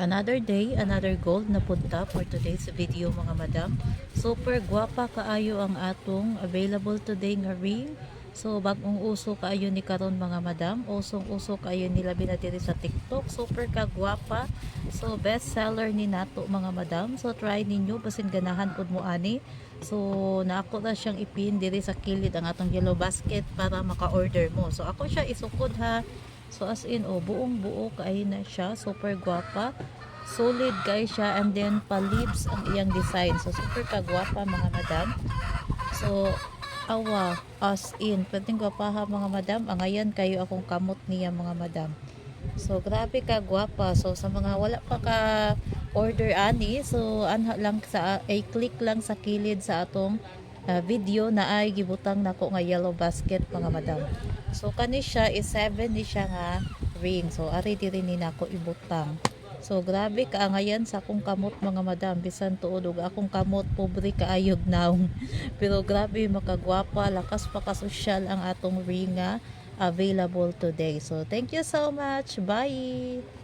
Another day, another gold na punta for today's video mga madam. Super gwapa kaayo ang atong available today nga ring. So bagong uso kaayo ni karon mga madam. Usong-uso kaayo nila binadiri sa TikTok. Super kagwapa. So best seller ni nato mga madam. So try ninyo basin ganahan pud mo ani. So naako na siyang ipin diri sa kilid ang atong yellow basket para maka-order mo. So ako siya isukod ha. So as in buong buo kay na siya, super gwapa. Solid guys siya, and then palibs ang iyang design. So super kagwapa mga madam. So awa as in pwedeng gwapa ha mga madam. Angayan kayo akong kamot niya mga madam. So grabe ka gwapa. So sa mga wala pa ka order ani, so anha lang sa click lang sa kilid sa atong video na ay gibutang nako nga yellow basket mga madam. So kani siya is 7 ni siya nga ring. So ari diri ni nako ibutang. So grabe kaangayan sa akong kamot mga madam, bisan tuod og akong kamot pobre kaayog naong. Pero grabe makagwapa, lakas pa ka social ang atong ring nga available today. So thank you so much. Bye.